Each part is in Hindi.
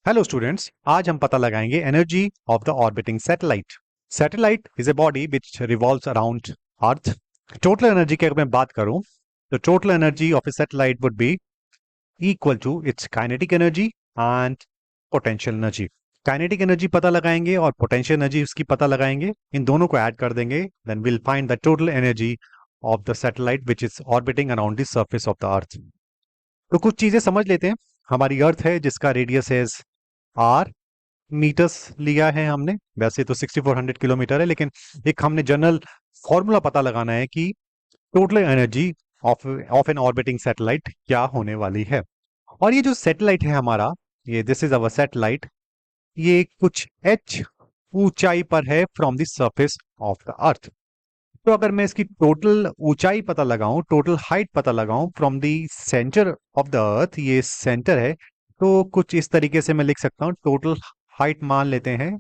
हेलो स्टूडेंट्स, आज हम पता लगाएंगे energy of the orbiting satellite. Satellite is a body which revolves around earth. Total energy की अगर मैं बात करूं तो total energy of a satellite would be equal to its kinetic energy and potential energy. Kinetic energy पता लगाएंगे और पोटेंशियल एनर्जी उसकी पता लगाएंगे, इन दोनों को ऐड कर देंगे, then will find the total energy of the satellite which is orbiting around the surface of the earth. तो कुछ चीजें समझ लेते हैं। हमारी अर्थ है जिसका रेडियस है आर मीटर्स लिया है हमने। वैसे तो 6400 किलोमीटर है, लेकिन एक हमने जनरल फॉर्मूला पता लगाना है कि total energy of of an orbiting satellite क्या होने वाली है। और ये जो सैटेलाइट है हमारा, ये दिस इज अवर सैटेलाइट, ये कुछ एच ऊंचाई पर है from the surface of the earth. तो अगर मैं इसकी टोटल ऊंचाई पता लगाऊं, टोटल हाइट पता लगाऊं from the centre of the अर्थ, ये सेंटर है, तो कुछ इस तरीके से मैं लिख सकता हूं। टोटल हाइट मान लेते हैं,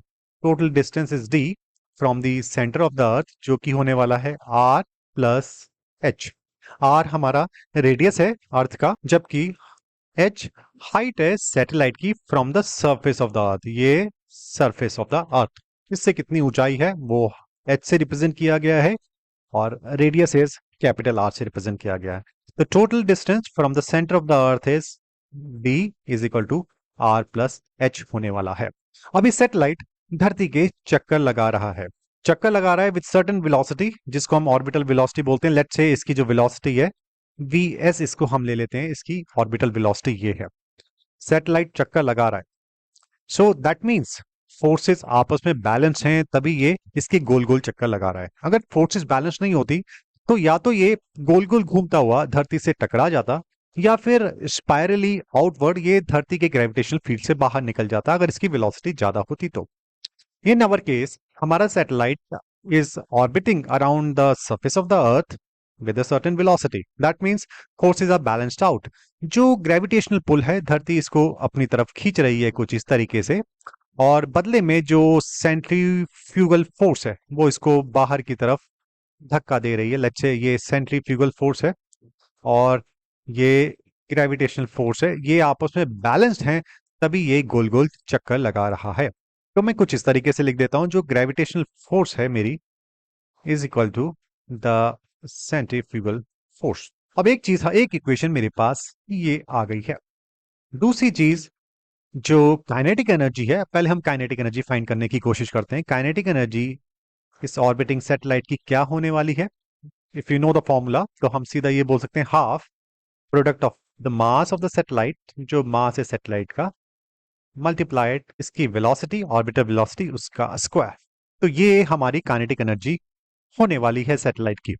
total distance is D from the centre of the अर्थ, जो कि होने वाला है आर प्लस एच। आर हमारा रेडियस है अर्थ का, जबकि एच हाइट है सैटेलाइट की from the surface of the अर्थ। ये सरफेस ऑफ द अर्थ, इससे कितनी ऊंचाई है वो एच से रिप्रेजेंट किया गया है, और रेडियस इज कैपिटल आर से रिप्रेजेंट किया गया है। तो total distance from the centre of the earth is D is equal to R plus H होने वाला है। अभी सैटेलाइट धरती के चक्कर लगा रहा है, चक्कर लगा रहा है विद सर्टेन वेलोसिटी, जिसको हम ऑर्बिटल वेलोसिटी बोलते हैं। लेट्स से इसकी जो वेलोसिटी है वी एस, इसको हम ले लेते हैं, इसकी ऑर्बिटल वेलोसिटी ये है। सैटेलाइट चक्कर लगा रहा है, सो दैट मीन्स फोर्सेस आपस में बैलेंस हैं, तभी ये इसके गोल गोल चक्कर लगा रहा है। अगर फोर्सेस बैलेंस नहीं होती तो या तो ये गोल गोल घूमता हुआ धरती से टकरा जाता, या फिर स्पाइरली आउटवर्ड ये धरती के ग्रेविटेशनल फील्ड से बाहर निकल जाता अगर इसकी वेलोसिटी ज्यादा होती तो। इन अवर केस हमारा satellite is orbiting around the surface of the earth with a certain velocity. That means forces are balanced out. जो ग्रेविटेशनल पुल है, धरती इसको अपनी तरफ खींच रही है कुछ इस तरीके से, और बदले में जो सेंट्रीफ्यूगल फोर्स है वो इसको बाहर की तरफ धक्का दे रही है। लेट्स से ये सेंट्रीफ्यूगल फोर्स है और ये ग्रेविटेशनल फोर्स है, ये आपस में बैलेंस्ड हैं, तभी ये गोल गोल चक्कर लगा रहा है। तो मैं कुछ इस तरीके से लिख देता हूं, जो ग्रेविटेशनल फोर्स है मेरी is equal to the centrifugal force. अब एक चीज, एक इक्वेशन मेरे पास ये आ गई है। दूसरी चीज जो काइनेटिक एनर्जी है, पहले हम काइनेटिक एनर्जी फाइंड करने की कोशिश करते हैं। काइनेटिक एनर्जी इस ऑर्बिटिंग सैटेलाइट की क्या होने वाली है? If you know the formula तो हम सीधा ये बोल सकते हैं, half product of the mass of the satellite, जो मास है सैटेलाइट का, मल्टीप्लाइड इसकी वेलोसिटी, ऑर्बिटल वेलोसिटी, उसका स्क्वायर। तो ये हमारी काइनेटिक एनर्जी होने वाली है सैटेलाइट की।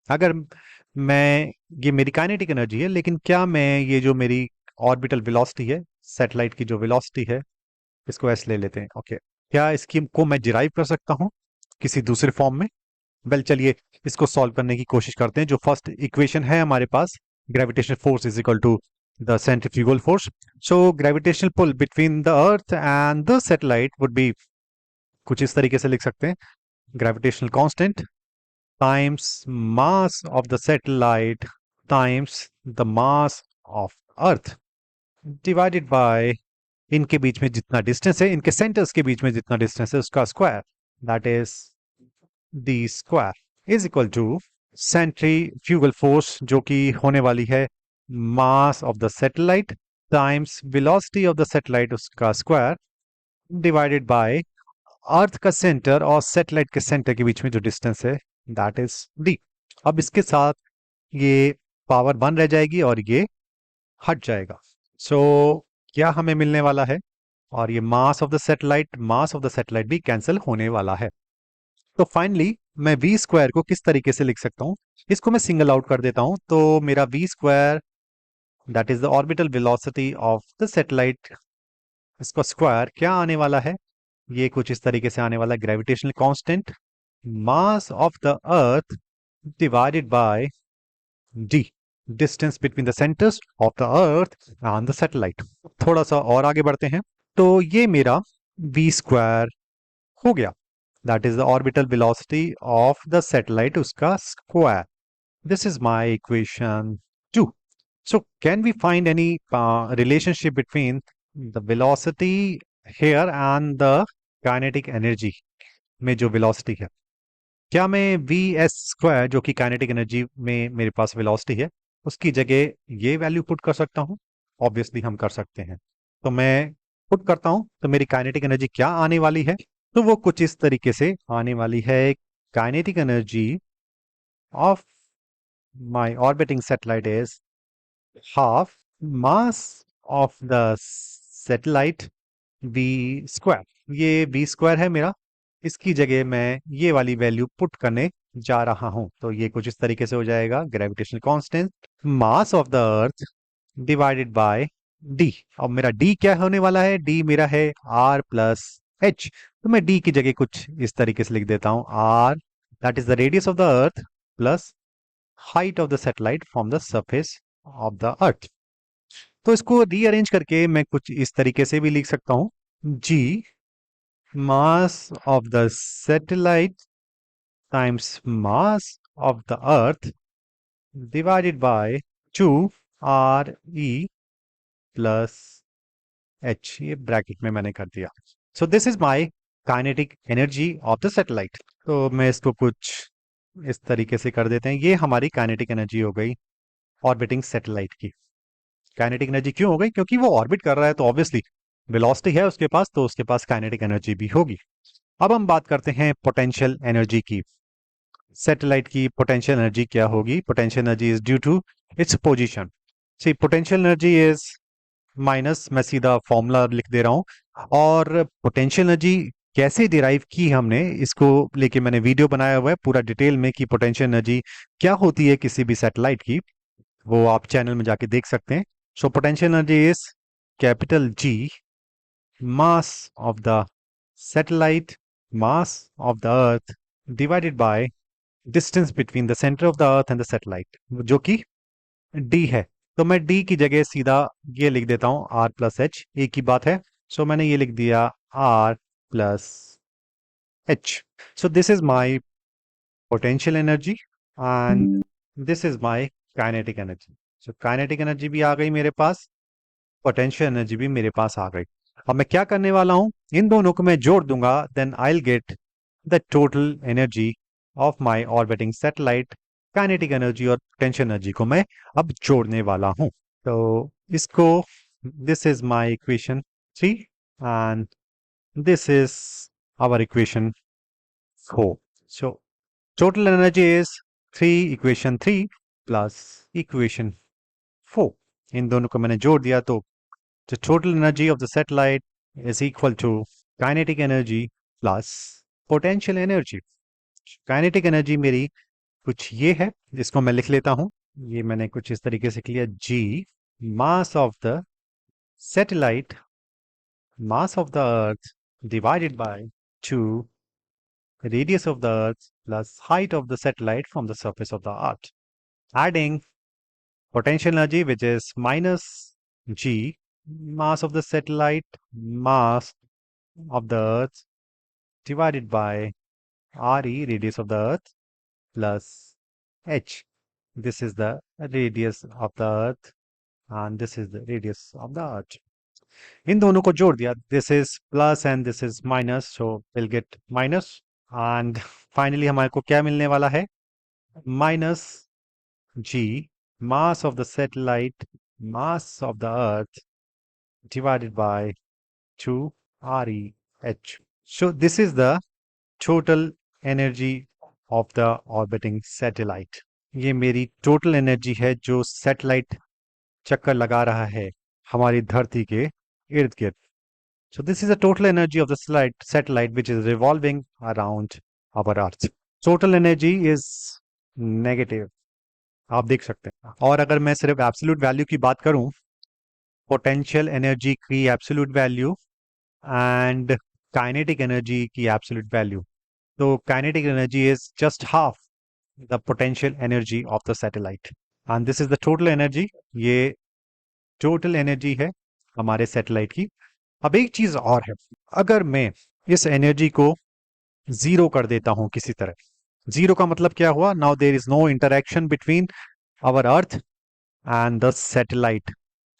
अगर मैं, ये मेरी काइनेटिक एनर्जी है, लेकिन क्या मैं ये जो मेरी ऑर्बिटल वेलोसिटी है, सैटेलाइट की जो वेलोसिटी है, इसको ऐसे ले लेते हैं, ओके, क्या इसकी को मैं डिराइव कर सकता हूं किसी दूसरे फॉर्म में? वेल चलिए इसको सॉल्व करने की कोशिश करते हैं। जो फर्स्ट इक्वेशन है हमारे पास, gravitational force is equal to the centrifugal force, so gravitational pull between the earth and the satellite would be, कुछ इस तरीके से लिख सकते हैं, gravitational constant times mass of the satellite times the mass of earth divided by इनके बीच में जितना डिस्टेंस है, इनके सेंटर्स के बीच में जितना डिस्टेंस है, उसका square, that is the square is equal to centrifugal force, जो कि होने वाली है mass of the satellite times velocity of the satellite, उसका स्क्वायर, डिवाइडेड बाय अर्थ का सेंटर और सैटेलाइट के सेंटर के बीच में जो डिस्टेंस है, दैट इज डी। अब इसके साथ ये पावर 1 रह जाएगी और ये हट जाएगा। सो क्या हमें मिलने वाला है? और ये मास of the satellite, mass of the satellite भी कैंसिल होने वाला है। तो फाइनली मैं वी स्क्वायर को किस तरीके से लिख सकता हूं? इसको मैं सिंगल आउट कर देता हूं, तो मेरा V square, that is the orbital velocity of the satellite, इसका स्क्वायर क्या आने वाला है? ये कुछ इस तरीके से आने वाला है, gravitational constant mass of the earth divided by d, distance between the centers of the earth and the satellite। थोड़ा सा और आगे बढ़ते हैं, तो ये मेरा v स्क्वायर हो गया, that is the orbital velocity of the satellite, उसका square. This is my equation 2। So can we find any relationship between the velocity here and the kinetic energy में जो वेलोसिटी है, क्या मैं वी एस स्क्वायर जो कि काइनेटिक एनर्जी में मेरे पास वेलोसिटी है उसकी जगह ये वैल्यू पुट कर सकता हूँ? ऑब्वियसली हम कर सकते हैं। तो मैं पुट करता हूँ तो मेरी काइनेटिक एनर्जी क्या आने वाली है? तो वो कुछ इस तरीके से आने वाली है। Kinetic energy of my orbiting satellite is half mass of the satellite V square. ये वी स्क्वायर है मेरा, इसकी जगह मैं ये वाली वैल्यू पुट करने जा रहा हूं। तो ये कुछ इस तरीके से हो जाएगा, gravitational constant mass of the earth divided bye D. अब मेरा डी क्या होने वाला है? डी मेरा है आर प्लस एच। तो मैं डी की जगह कुछ इस तरीके से लिख देता हूं, R that is the radius of the earth plus height of the satellite from the surface of the earth. तो इसको रीअरेंज करके मैं कुछ इस तरीके से भी लिख सकता हूं, जी mass of the satellite times mass of the earth divided by 2 re plus h। ये ब्रैकेट में मैंने कर दिया। सो this is my kinetic energy of the satellite. तो मैं इसको कुछ इस तरीके से कर देते हैं। ये हमारी काइनेटिक एनर्जी हो गई ऑर्बिटिंग सैटेलाइट की। काइनेटिक एनर्जी क्यों हो गई? क्योंकि वो ऑर्बिट कर रहा है तो ऑब्वियसली वेलोसिटी है उसके पास, तो उसके पास काइनेटिक एनर्जी भी होगी। अब हम बात करते हैं पोटेंशियल एनर्जी की। सैटेलाइट की पोटेंशियल एनर्जी क्या होगी? Potential energy is due to its position. See potential energy is minus, मैं सीधा फॉर्मूला लिख दे रहा हूं। और पोटेंशियल एनर्जी कैसे डिराइव की हमने, इसको लेके मैंने वीडियो बनाया हुआ है पूरा डिटेल में कि पोटेंशियल एनर्जी क्या होती है किसी भी सैटेलाइट की, वो आप चैनल में जाके देख सकते हैं। So potential energy is capital G mass of the satellite, mass of the earth divided by distance between the center of the earth and the satellite, जो कि d है। तो मैं d की जगह सीधा ये लिख देता हूं, r प्लस एच। एक ही बात है। सो मैंने ये लिख दिया r plus H. So this is my potential energy and this is my kinetic energy. So kinetic energy भी आ गई मेरे पास, पोटेंशियल एनर्जी भी मेरे पास आ गई। अब मैं क्या करने वाला हूं, इन दोनों को मैं जोड़ दूंगा, then I will get the total energy of my orbiting satellite. Kinetic energy और पोटेंशियल एनर्जी को मैं अब जोड़ने वाला हूं। तो इसको, this is my equation 3 and this is our equation 4। So total energy is 3 equation 3 plus equation 4। इन दोनों को मैंने जोड़ दिया तो the total energy of the satellite is equal to kinetic energy plus potential energy। kinetic energy मेरी कुछ ये है, जिसको मैं लिख लेता हूं। ये मैंने कुछ इस तरीके से किया, g mass of the satellite, mass of the earth divided by 2 radius of the earth plus height of the satellite from the surface of the earth, adding potential energy which is minus g mass of the satellite, mass of the earth divided by re radius of the earth plus h। This is the radius of the earth and this is the radius of the earth। इन दोनों को जोड़ दिया, this is plus and this is minus, so we'll get minus and finally हमारे को क्या मिलने वाला है? minus g mass of the satellite, mass of the earth divided by 2 REH। So this is the total energy of the orbiting satellite। ये मेरी टोटल एनर्जी है जो सैटेलाइट चक्कर लगा रहा है हमारी धरती के इर्द गिर्द। So this is the total energy of the satellite which is revolving around our Earth। Total energy is negative, आप देख सकते हैं। और अगर मैं सिर्फ एब्सोल्यूट वैल्यू की बात करूं, पोटेंशियल एनर्जी की absolute value and kinetic energy की एब्सोल्यूट वैल्यू, तो kinetic energy is just half the potential energy of the satellite and this is the total energy. ये टोटल एनर्जी है हमारे सैटेलाइट की। अब एक चीज और है, अगर मैं इस एनर्जी को जीरो कर देता हूं किसी तरह, जीरो का मतलब क्या हुआ? Now there is no interaction between our earth and the satellite.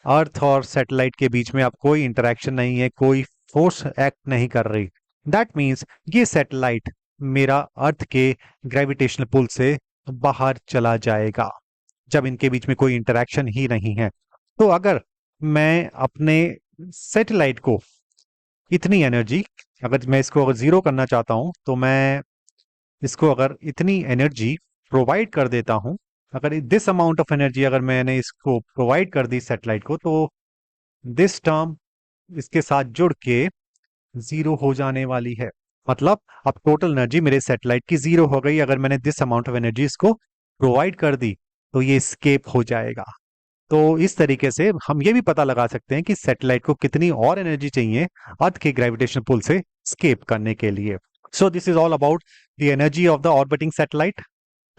Earth और सैटेलाइट के बीच में अब कोई इंटरेक्शन नहीं है, कोई फोर्स एक्ट नहीं कर रही। दैट मीन्स ये सैटेलाइट मेरा अर्थ के ग्रेविटेशनल पुल से बाहर चला जाएगा जब इनके बीच में कोई इंटरेक्शन ही नहीं है। तो अगर मैं अपने सैटेलाइट को इतनी एनर्जी, अगर मैं इसको अगर जीरो करना चाहता हूं तो मैं इसको अगर इतनी एनर्जी प्रोवाइड कर देता हूं, अगर दिस अमाउंट ऑफ एनर्जी अगर मैंने इसको प्रोवाइड कर दी सैटेलाइट को, तो दिस टर्म इसके साथ जुड़ के जीरो हो जाने वाली है। मतलब अब टोटल एनर्जी मेरे सैटेलाइट की जीरो हो गई। अगर मैंने दिस अमाउंट ऑफ एनर्जी इसको प्रोवाइड कर दी तो ये स्केप हो जाएगा। तो इस तरीके से हम ये भी पता लगा सकते हैं कि सैटेलाइट को कितनी और एनर्जी चाहिए अर्थ के ग्रेविटेशनल पुल से स्केप करने के लिए। So this is all about the energy of the orbiting satellite.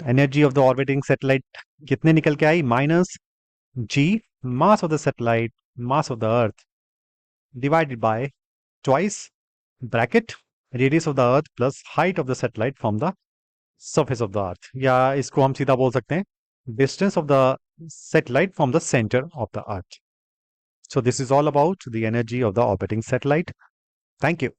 Energy of the orbiting satellite कितने निकल के आई? Minus G mass of the satellite mass of the earth divided by twice bracket radius of the earth plus height of the satellite from the surface of the earth, या इसको हम सीधा बोल सकते हैं distance of the satellite from the center of the earth. So this is all about the energy of the orbiting satellite. Thank you.